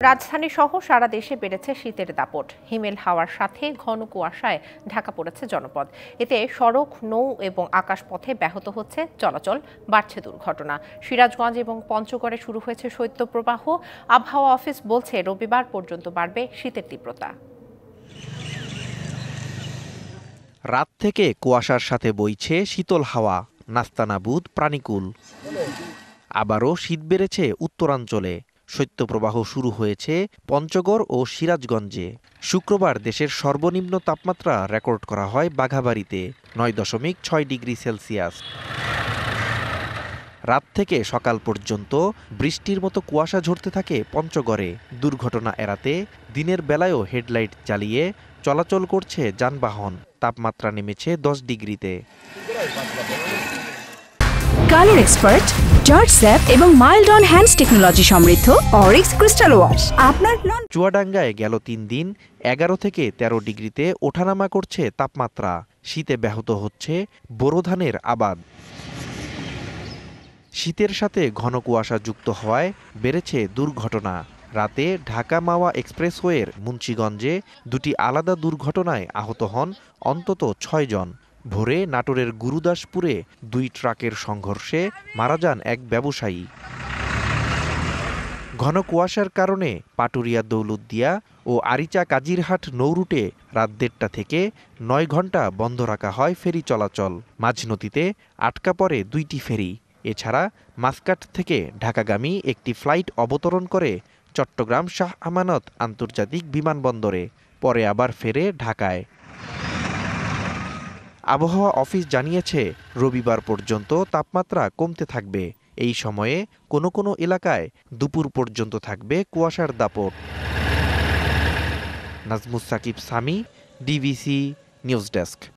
রাজধানী সহ সারা দেশে বেড়েছে শীতের দাপট। হিমেল হাওয়ার সাথে ঘন কুয়াশায় ঢাকা পড়েছে জনপদ। এতে সড়ক, নৌ এবং আকাশপথে ব্যাহত হচ্ছে চলাচল, বাড়ছে দুর্ঘটনা। সিরাজগঞ্জ এবং পঞ্চগড়ে শুরু হয়েছে শৈত্যপ্রবাহ। আবহাওয়া অফিস বলছে রবিবার পর্যন্ত বাড়বে শীতের তীব্রতা। রাত থেকে কুয়াশার সাথে বইছে শীতল হাওয়া, নাস্তানাবুদ প্রাণীকুল। আবারও শীত বেড়েছে উত্তরাঞ্চলে। শৈত্যপ্রবাহ শুরু হয়েছে পঞ্চগড় ও সিরাজগঞ্জে। শুক্রবার দেশের সর্বনিম্ন তাপমাত্রা রেকর্ড করা হয় বাঘাবাড়িতে 9.6 ডিগ্রি সেলসিয়াস। রাত থেকে সকাল পর্যন্ত বৃষ্টির মতো কুয়াশা ঝরতে থাকে পঞ্চগড়ে। দুর্ঘটনা এড়াতে দিনের বেলায়ও হেডলাইট জ্বালিয়ে চলাচল করছে যানবাহন। তাপমাত্রা নেমেছে 10 ডিগ্রিতে। কালার এক্সপার্ট, জর্জ স্যাপ এবং মাইল্ড অন হ্যান্ডস টেকনোলজি সমৃদ্ধ অরিক্স ক্রিস্টাল ওয়াশ আপনার চুয়াডাঙ্গায় গেল 3 দিন 11 থেকে 13 ডিগ্রিতে ওঠানামা করছে তাপমাত্রা। শীতে ব্যাহত হচ্ছে বোরো ধানের আবাদ। শীতের সাথে ঘন কুয়াশা যুক্ত হওয়ায় বেড়েছে দুর্ঘটনা। রাতে ঢাকা মাওয়া এক্সপ্রেসওয়ের মুন্সিগঞ্জে দুটি আলাদা দুর্ঘটনায় আহত হন অন্তত 6 জন। ভোরে নাটোরের গুরুদাসপুরে 2 ট্রাকের সংঘর্ষে মারা যান এক ব্যবসায়ী। ঘন কুয়াশার কারণে পাটুরিয়া দৌলতদিয়া ও আরিচা কাজিরহাট নৌরুটে রাত 1:30 থেকে 9 ঘণ্টা বন্ধ রাখা হয় ফেরি চলাচল। মাঝনদীতে আটকা পড়ে 2টি ফেরি। এছাড়া মাসকাট থেকে ঢাকাগামী একটি ফ্লাইট অবতরণ করে চট্টগ্রাম শাহ আমানত আন্তর্জাতিক বিমানবন্দরে, পরে আবার ফেরে ঢাকায়। আবহাওয়া অফিস জানিয়েছে রবিবার পর্যন্ত তাপমাত্রা কমতে থাকবে। এই সময়ে কোনো কোনো এলাকায় দুপুর পর্যন্ত থাকবে কুয়াশার দাপট। Nazmus Sakib Sami, DBC news desk.